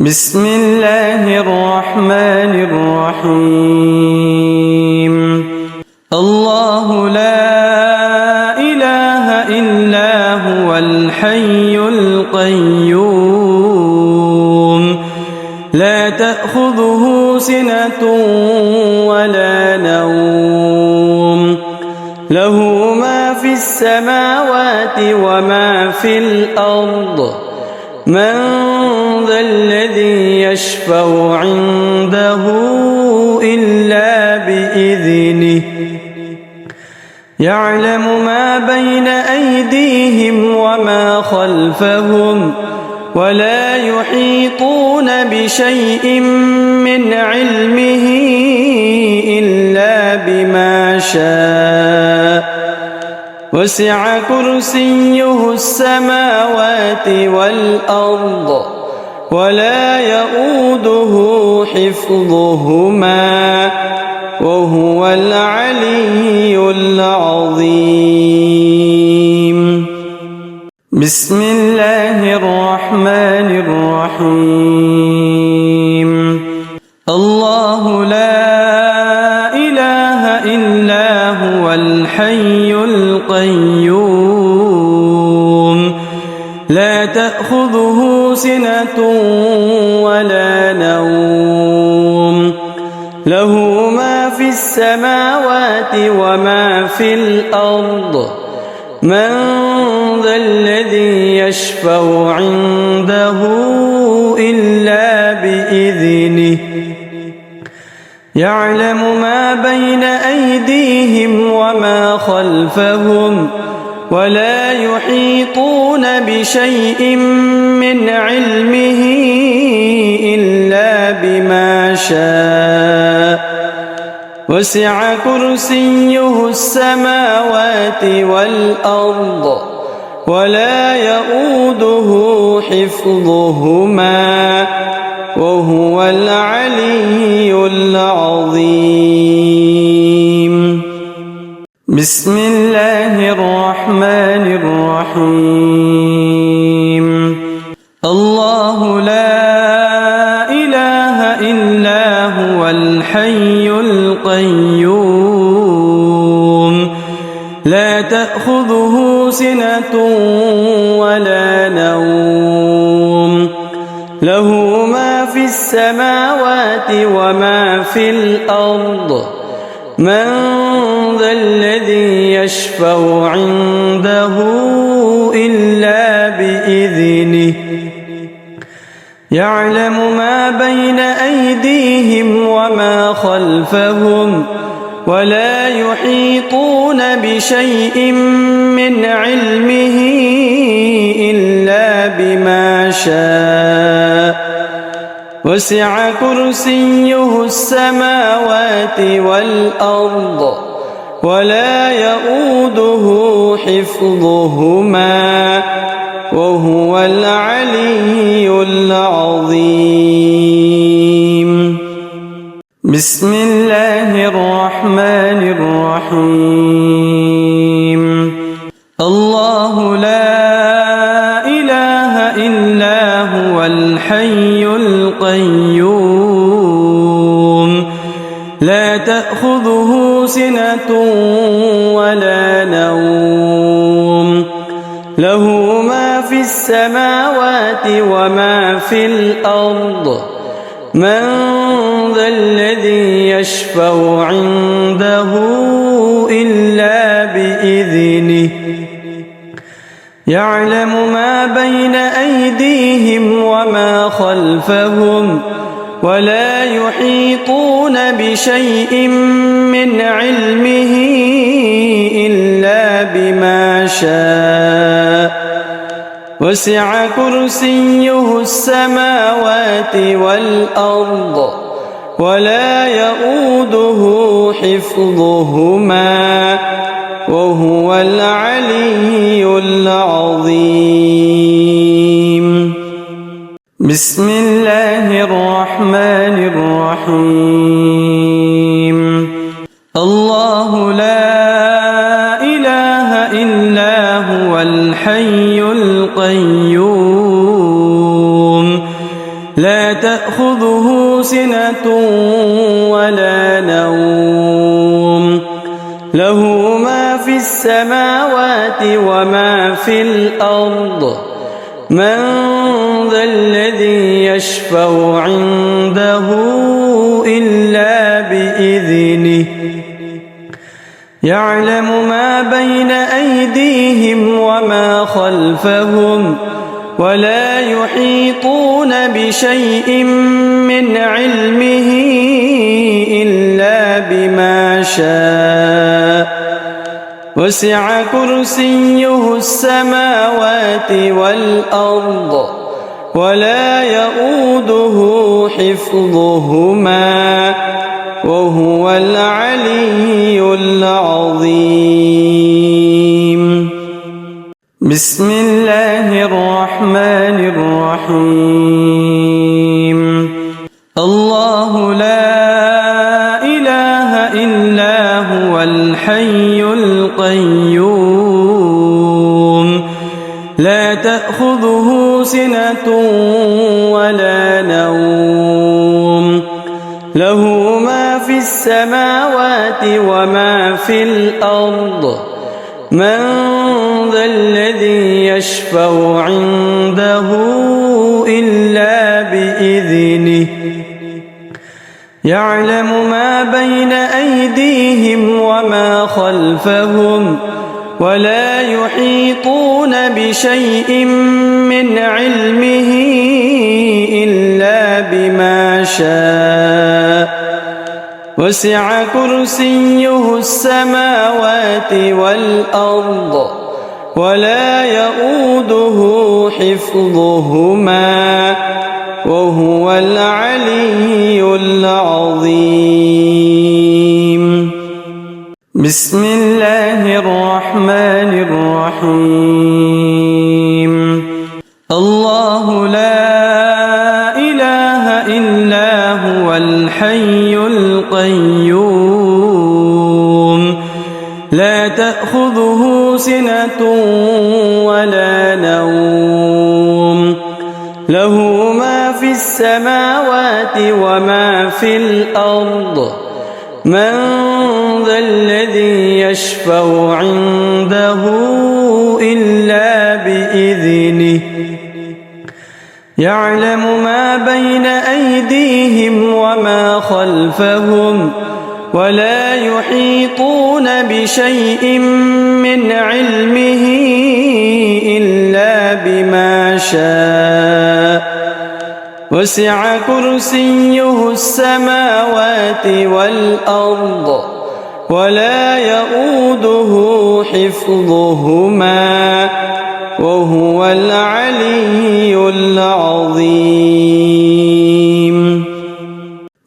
بسم الله الرحمن الرحيم. الله لا إله إلا هو الحي القيوم لا تأخذه سنة ولا نوم له ما في السماوات وما في الأرض من ذا الذي يشفع عنده إلا بإذنه يعلم ما بين أيديهم وما خلفهم ولا يحيطون بشيء من علمه إلا بما شاء وسع كرسيه السماوات والأرض ولا يؤوده حفظهما وهو العلي العظيم. بسم الله الرحمن الرحيم. الله لا إله إلا هو الحي القيوم لا تأخذه سنة ولا نوم له ما في السماوات وما في الأرض من ذا الذي يشفع عنده إلا بإذنه يعلم ما بين أيديهم وما خلفهم ولا يحيطون بشيء من علمه إلا بما شاء وسع كرسيه السماوات والأرض ولا يؤوده حفظهما وهو العلي العظيم. بسم الله الرحمن الرحيم. الله لا إله إلا هو الحي القيوم لا تأخذه سنة ولا نوم له ما في السماوات وما في الأرض من ذا الذي يشفع عنده إلا بإذنه يعلم ما بين أيديهم وما خلفهم ولا يحيطون بشيء من علمه إلا بما شاء وسع كرسيه السماوات والأرض ولا يؤوده حفظهما وهو العلي العظيم. بسم الله الرحمن الرحيم. الله لا إله إلا هو الحي القيوم لا تأخذه سنة ولا نوم له ما في السماوات وما في الأرض من ذا الذي يشفع عنده إلا بإذنه يعلم ما بين أيديهم وما خلفهم ولا يحيطون بشيء من علمه إلا بما شاء وسع كرسيه السماوات والأرض ولا يؤوده حفظهما وهو العلي العظيم. بسم الله الرحمن الرحيم. الله لا إله إلا هو الحي القيوم لا تأخذه سنة ولا نوم له ما في السماوات وما في الأرض من ذا الذي يشفع عنده إلا بإذنه يعلم ما بين أيديهم وما خلفهم ولا يحيطون بشيء من علمه إلا بما شاء وسع كرسيه السماوات والأرض ولا يؤوده حفظهما وهو العلي العظيم. بسم الله الرحمن الرحيم. الله لا إله إلا هو الحي القيوم لا تأخذه سنة ولا نوم له ما في السماوات وما في الأرض من ذا الذي يشفع عنده إلا بإذنه يعلم ما بين أيديهم وما خلفهم ولا يحيطون بشيء من علمه إلا بما شاء وسع كرسيه السماوات والأرض ولا يؤوده حفظهما وهو العلي العظيم. بسم الله الرحمن الرحيم. الله لا إله إلا هو الحي القيوم لا تأخذه سنة ولا نوم له ما في السماوات وما في الأرض من ذا الذي يشفع عنده إلا بإذنه يعلم ما بين أيديهم وما خلفهم ولا يحيطون بشيء من علمه إلا بما شاء وسع كرسيه السماوات والأرض ولا يؤوده حفظهما وهو العلي العظيم.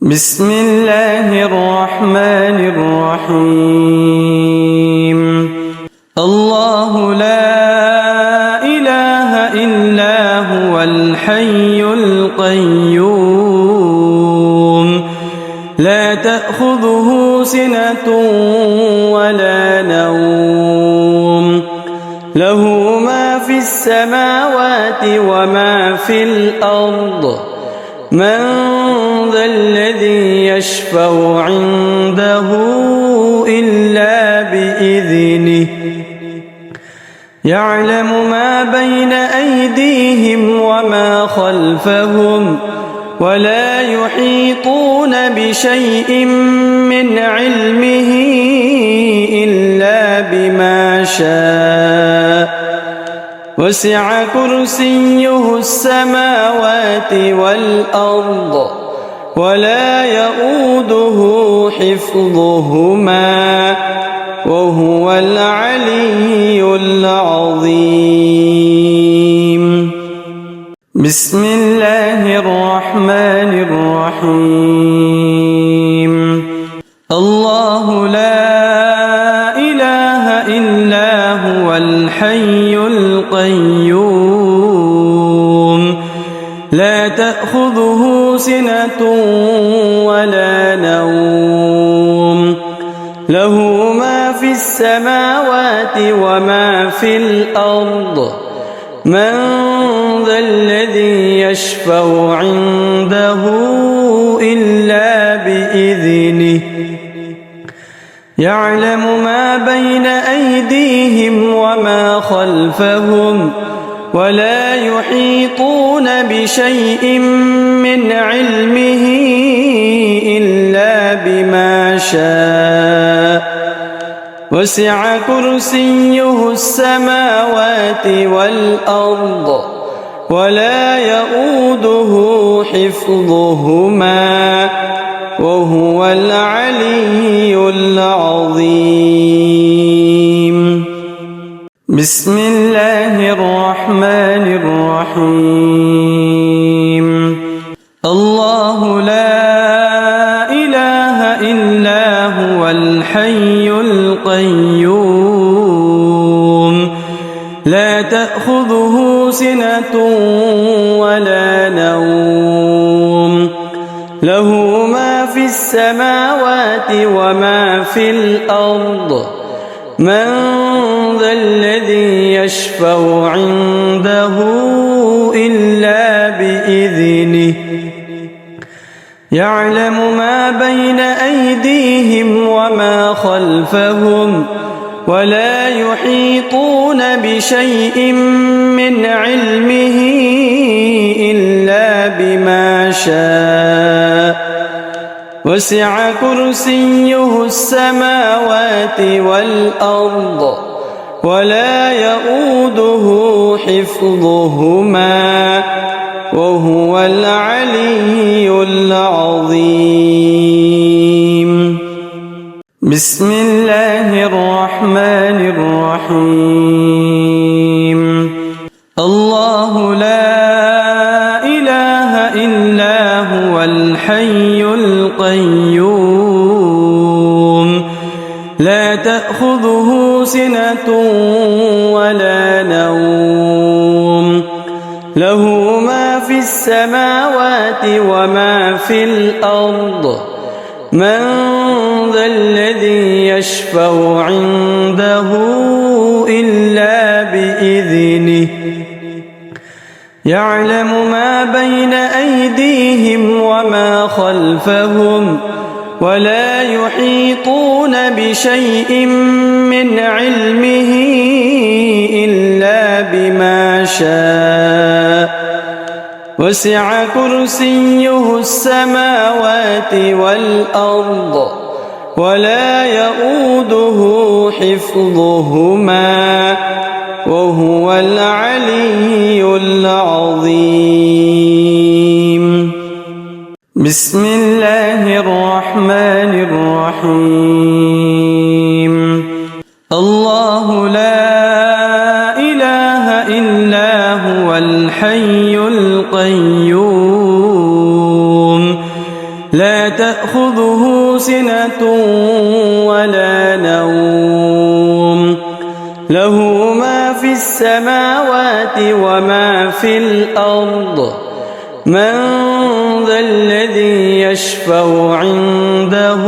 بسم الله الرحمن الرحيم. الله لا إله إلا هو الحي القيوم لا تأخذه سنة ولا نوم له ما في السماوات وما في الأرض من ذا الذي يشفع عنده إلا بإذنه يعلم ما بين أيديهم وما خلفهم ولا يحيطون بشيء من علمه إلا بما شاء وسع كرسيه السماوات والأرض ولا يؤوده حفظهما وهو العلي العظيم. بسم الله الرحمن الرحيم. الله لا إله إلا هو الحي القيوم لا تأخذه سنة ولا نوم له ما في السماوات وما في الأرض من ذا الذي يشفع عنده إلا بإذنه يعلم ما بين أيديهم وما خلفهم ولا يحيطون بشيء من علمه إلا بما شاء وسع كرسيه السماوات والأرض ولا يؤوده حفظهما وهو العلي العظيم. بسم الله الرحمن الرحيم. الله لا إله إلا هو الحي القيوم لا تأخذه سنة ولا نوم له ما في السماوات وما في الأرض من ذا الذي يشفع عنده إلا بإذنه يعلم ما بين أيديهم وما خلفهم ولا يحيطون بشيء من علمه إلا بما شاء وسع كرسيه السماوات والأرض ولا يؤوده حفظهما وهو العلي العظيم. بسم الله الرحمن الرحيم. الله لا إله إلا هو الحي القيوم لا تأخذه سنة ولا نوم له ما في السماوات وما في الأرض من ذا الذي يشفع عنده إلا بإذنه يعلم ما بين أيديهم وما خلفهم ولا يحيطون بشيء من علمه إلا بما شاء وسع كرسيه السماوات والأرض ولا يؤوده حفظهما وهو العلي العظيم. بسم الله الرحمن الرحيم. الله لا إله إلا هو الحي القيوم لا تأخذه سنة ولا نوم له ما في السماوات وما في الأرض من ذا الذي يشفع عنده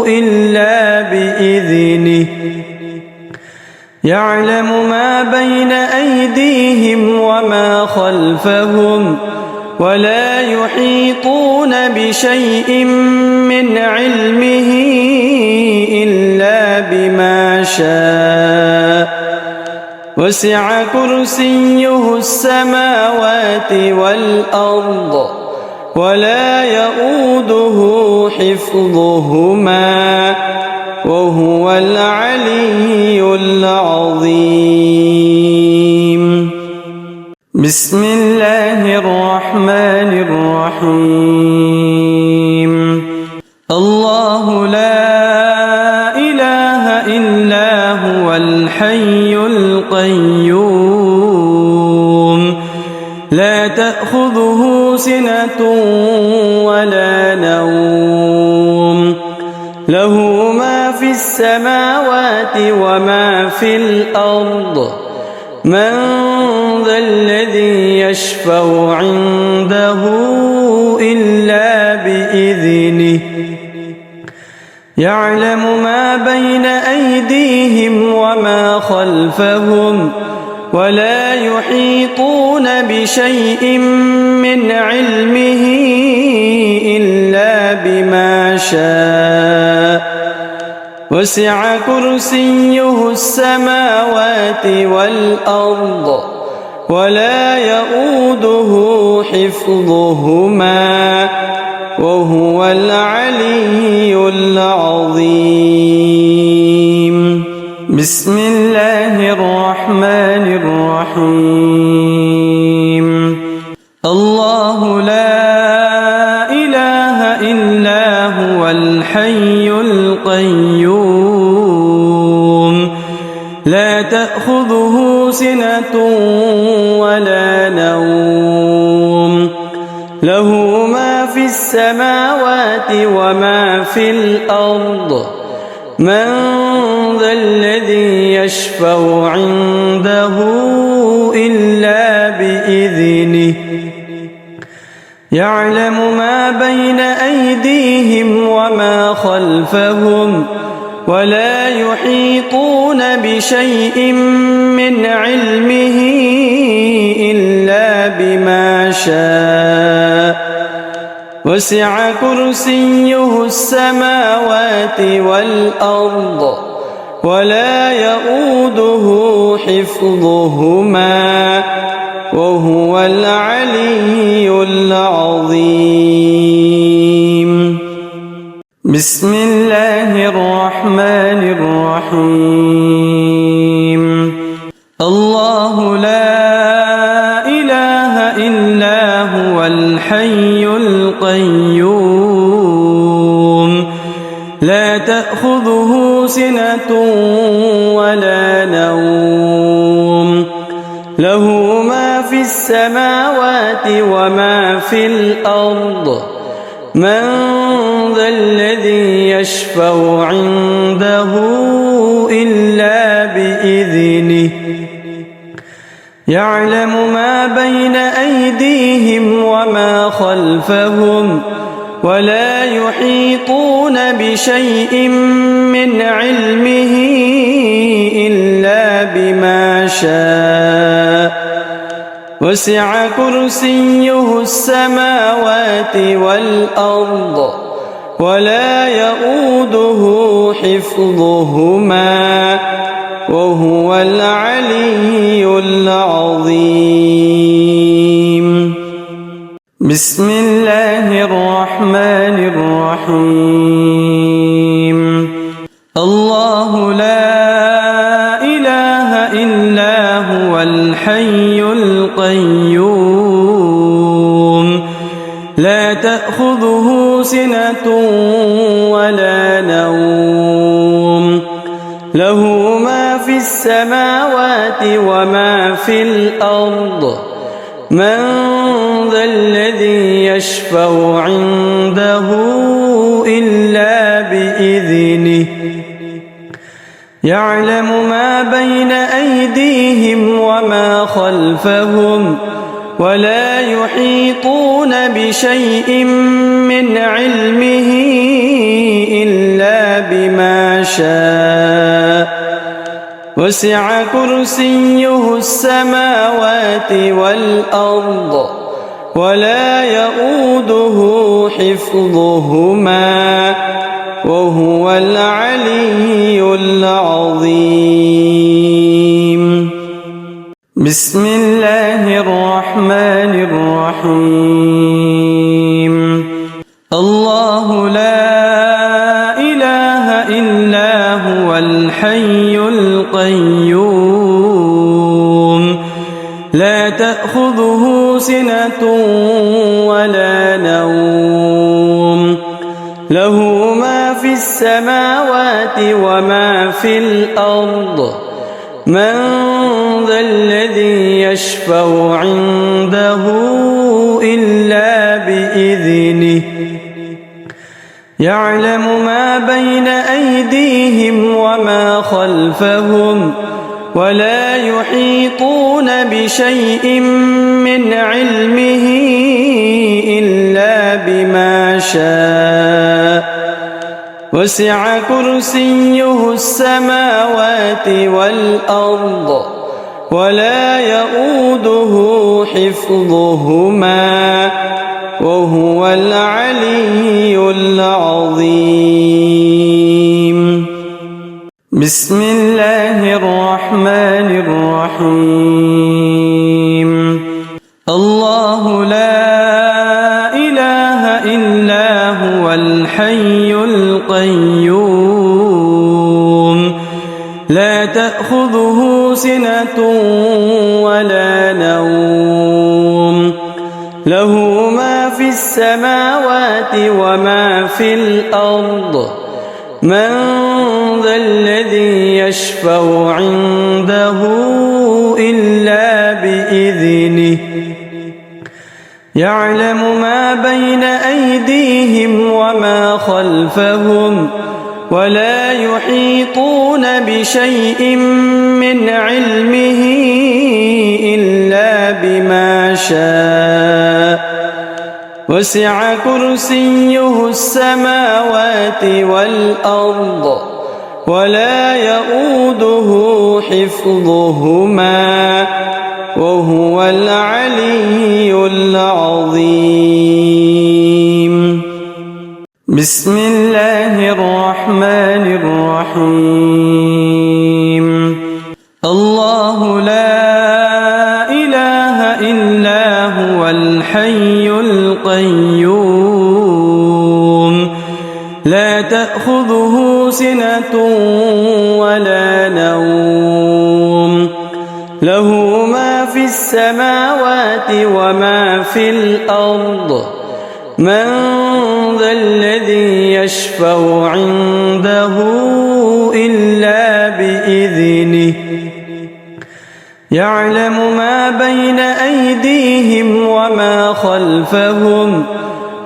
إلا بإذنه يعلم ما بين أيديهم وما خلفهم ولا يحيطون بشيء من علمه إلا بما شاء وسع كرسيه السماوات والأرض ولا يؤوده حفظهما وهو العلي العظيم. بسم الله الرحمن الرحيم. الله لا إله إلا هو الحي القيوم لا تأخذه سنة ولا نوم له ما في السماوات وما في الأرض من ذا الذي يشفع عنده إلا بإذنه يعلم ما بين أيديهم وما خلفهم ولا يحيطون بشيء من علمه إلا بما شاء وسع كرسيه السماوات والأرض ولا يؤوده حفظهما وهو العلي العظيم. بسم الله الرحمن الرحيم. الله لا إله إلا هو الحي القيوم لا تأخذه سنة ولا نوم له ما في السماوات وما في الأرض من ذا الذي يشفع عنده إلا بإذنه يعلم ما بين أيديهم وما خلفهم ولا يحيطون بشيء من علمه إلا بما شاء وسع كرسيه السماوات والأرض ولا يؤوده حفظهما وهو العلي العظيم. بسم الله الرحمن الرحيم. الله لا إله إلا هو الحي القيوم لا تأخذه سنة ولا نوم له ما في السماوات وما في الأرض من ذا الذي يشفع عنده إلا بإذنه يعلم ما بين أيديهم وما خلفهم ولا يحيطون بشيء من علمه إلا بما شاء وسع كرسيه السماوات والأرض ولا يؤوده حفظهما وهو العلي العظيم. بسم الله الرحمن الرحيم. الله لا إله إلا هو الحي القيوم لا تأخذه سنة ولا نوم له ما في السماوات وما في الأرض من ذا الذي يشفع عنده إلا بإذنه يعلم ما بين أيديهم وما خلفهم ولا يحيطون بشيء من علمه إلا بما شاء وسع كرسيه السماوات والأرض ولا يؤوده حفظهما وهو العلي العظيم. بسم الله الرحمن الرحيم. الله لا إله إلا هو الحي القيوم لا تأخذه سنة ولا نوم له ما في السماوات وما في الأرض من ذا الذي يشفع عنده إلا بإذنه يعلم ما بين أيديهم وما خلفهم ولا يحيطون بشيء من علمه إلا بما شاء وسع كرسيه السماوات والأرض ولا يؤوده حفظهما وهو العلي العظيم. بسم الله الرحمن الرحيم. الله لا إله إلا هو الحي القيوم لا تأخذه سنة ولا نوم له ما في السماوات وما في الأرض من ذا الذي يشفع عنده إلا بإذنه يعلم ما بين أيديهم وما خلفهم ولا يحيطون بشيء من علمه إلا بما شاء وسع كرسيه السماوات والأرض ولا يؤوده حفظهما وهو العلي العظيم. بسم الله الرحمن الرحيم. الله لا إله إلا هو الحي القيوم لا تأخذه سنة ولا نوم له ما في السماوات وما في الأرض من ذا الذي يشفع عنده إلا بإذنه يعلم ما بين أيديهم وما خلفهم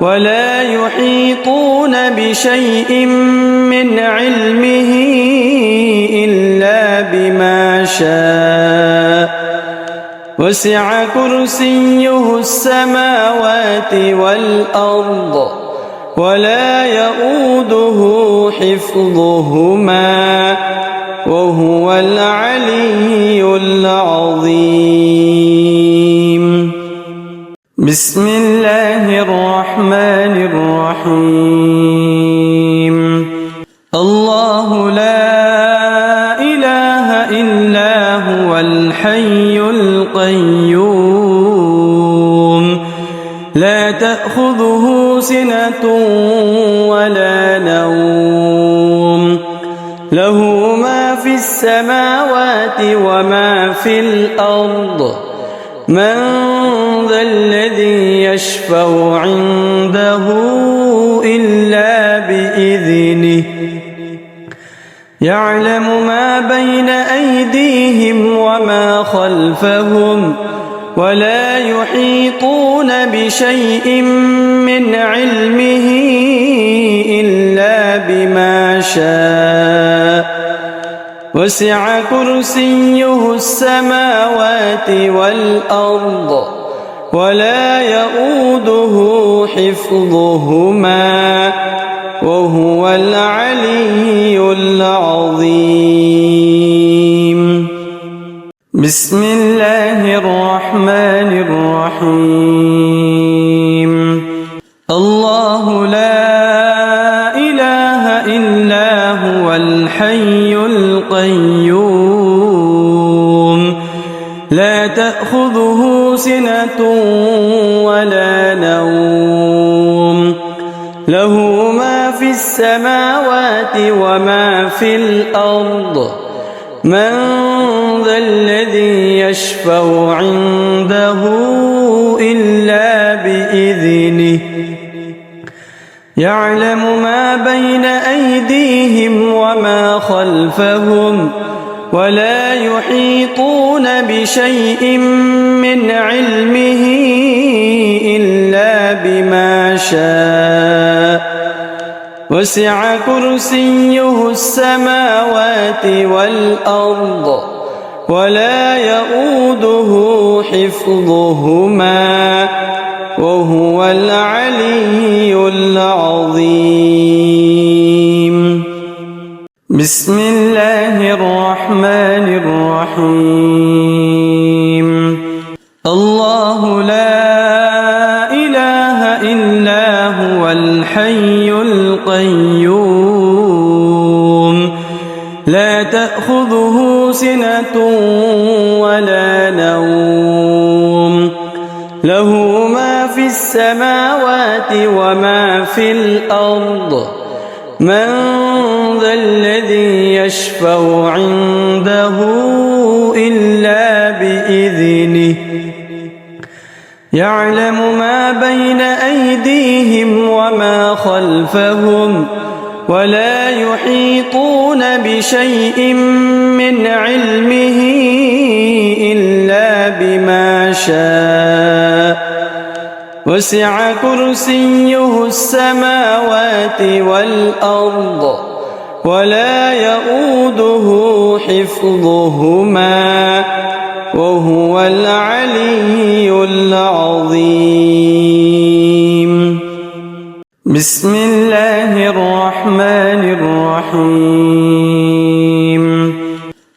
ولا يحيطون بشيء من علمه إلا بما شاء وسع كرسيه السماوات والأرض ولا يؤوده حفظهما وهو العلي العظيم. بسم الله الرحمن الرحيم. الله لا إله إلا هو الحي القيوم لا تأخذه سنة ولا نوم له ما في السماوات وما في الأرض من ذا الذي يشفع عنده إلا بإذنه يعلم ما بين أيديهم وما خلفهم ولا يحيطون بشيء من علمه إلا بما شاء وسع كرسيه السماوات والأرض ولا يؤوده حفظهما وهو العلي العظيم. بسم الله الرحمن الرحيم. الله لا إله إلا هو الحي القيوم لا تأخذه سنة ولا نوم له ما في السماوات وما في الأرض من ذا الذي يشفع عنده إلا بإذنه يعلم ما بين أيديهم وما خلفهم ولا يحيطون بشيء من علمه إلا بما شاء وسع كرسيه السماوات والأرض ولا يؤوده حفظهما وهو العلي العظيم. بسم الله الرحمن الرحيم. هو الحي القيوم لا تأخذه سنة ولا نوم له ما في السماوات وما في الأرض من ذا الذي يشفع عنده إلا بإذنه يعلم ما بين أيديهم وما خلفهم ولا يحيطون بشيء من علمه إلا بما شاء وسع كرسيه السماوات والأرض ولا يؤوده حفظهما وهو العلي العظيم بسم الله الرحمن الرحيم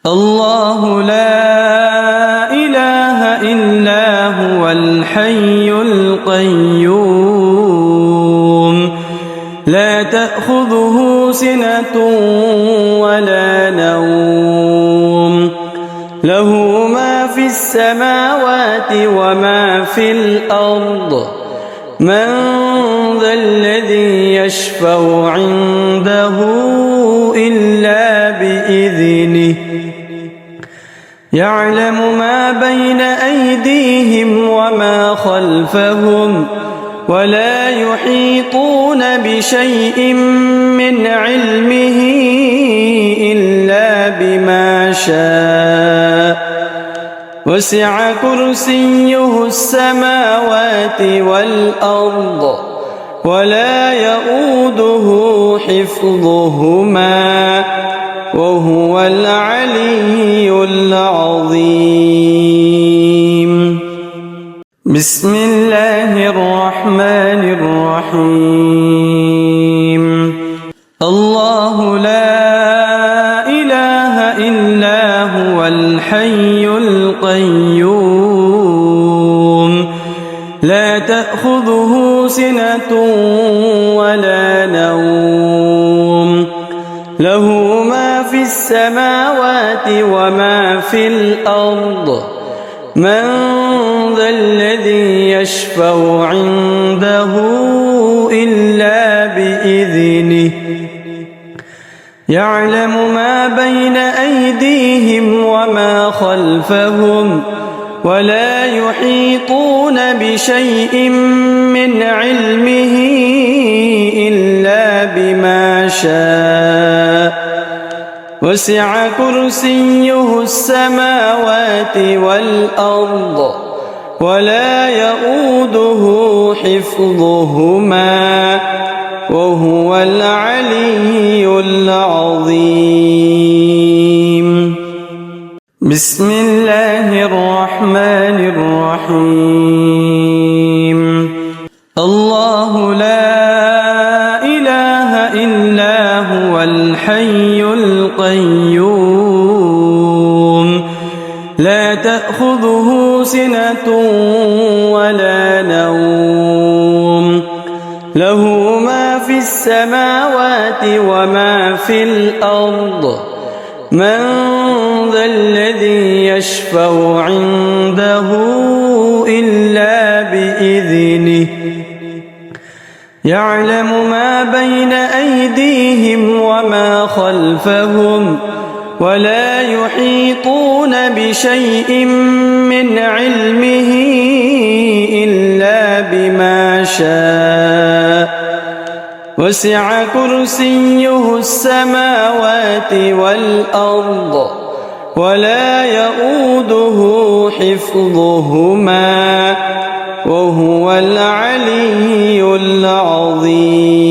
الله لا إله إلا هو الحي القيوم لا تأخذه سنة ولا نوم له ما في السماوات وما في الأرض من ذا الذي يشفع عنده إلا بإذنه يعلم ما بين أيديهم وما خلفهم ولا يحيطون بشيء من علمه إلا بما شاء وسع كرسيه السماوات والأرض ولا يؤوده حفظهما وهو العلي العظيم بسم الله الرحمن الرحيم الله لا إله إلا هو الحي القيوم لا تأخذه سنة ولا نوم له ما في السماوات وما في الأرض من ذا الذي يشفع عنده إلا بإذنه يعلم ما بين أيديهم وما خلفهم ولا يحيطون بشيء من علمه إلا بما شاء وسع كرسيه السماوات والأرض ولا يؤوده حفظهما وهو العلي العظيم بسم الله الرحمن الرحيم الله لا إله إلا هو الحي القيوم لا تأخذه سنة ولا نوم له ما في السماوات وما في الأرض من ذا الذي يشفع عنده إلا بإذنه يعلم ما بين أيديهم وما خلفهم ولا يحيطون بشيء من علمه إلا بما شاء وسع كرسيه السماوات والأرض ولا يؤوده حفظهما وهو العلي العظيم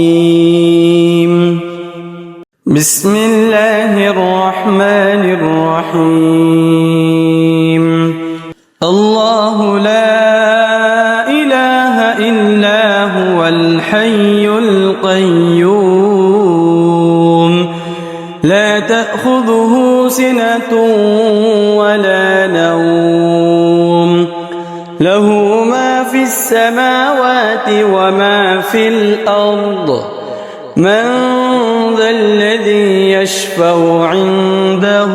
بسم الله الرحمن الرحيم الله لا إله إلا هو الحي القيوم لا تأخذه سنة ولا نوم له ما في السماوات وما في الأرض من ذا الذي يشفع عنده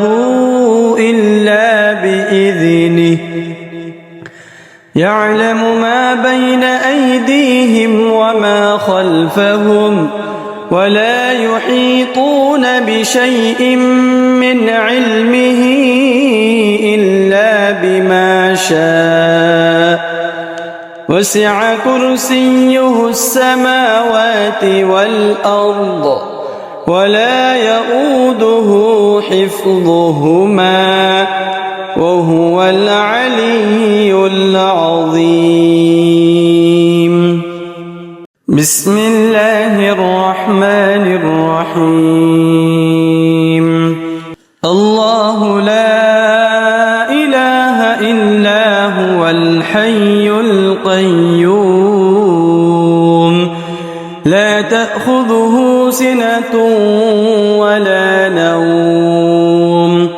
إلا بإذنه يعلم ما بين أيديهم وما خلفهم ولا يحيطون بشيء من علمه إلا بما شاء وسع كرسيه السماوات والأرض ولا يؤوده حفظهما وهو العلي العظيم. بسم الله الرحمن الرحيم. الله لا إله إلا هو الحي القيوم لا تأخذه سنة ولا نوم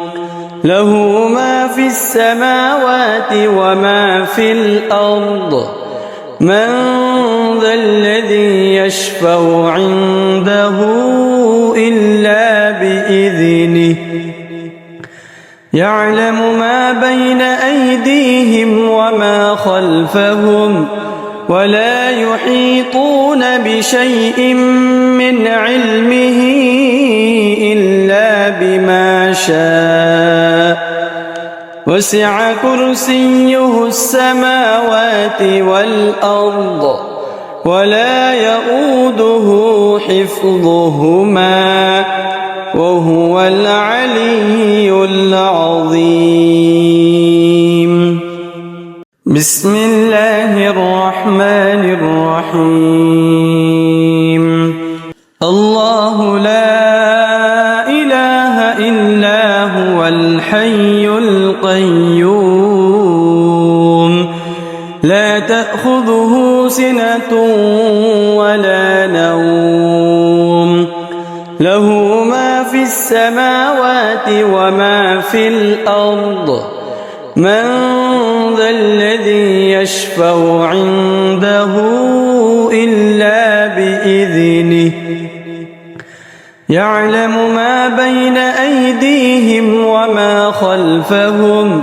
له ما في السماوات وما في الأرض من ذا الذي يشفع عنده إلا بإذنه يعلم ما بين أيديهم وما خلفهم ولا يحيطون بشيء من علمه إلا بما شاء وسع كرسيه السماوات والأرض ولا يؤوده حفظهما وهو العلي العظيم. بسم الله الرحمن الرحيم. الله لا إله إلا هو الحي القيوم لا تأخذه سنة ولا نوم له ما في السماوات وما في الأرض من ذا الذي يشفع عنده إلا بإذنه يعلم ما بين أيديهم وما خلفهم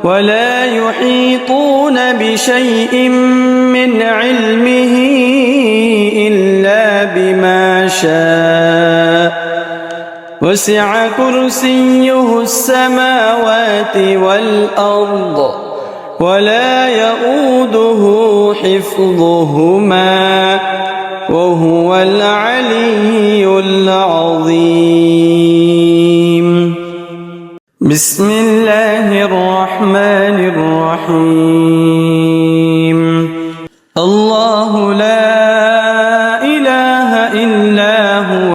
ولا يحيطون بشيء من علمه إلا بما شاء وسع كرسيه السماوات والأرض ولا يؤوده حفظهما وهو العلي العظيم. بسم الله الرحمن الرحيم. الله لا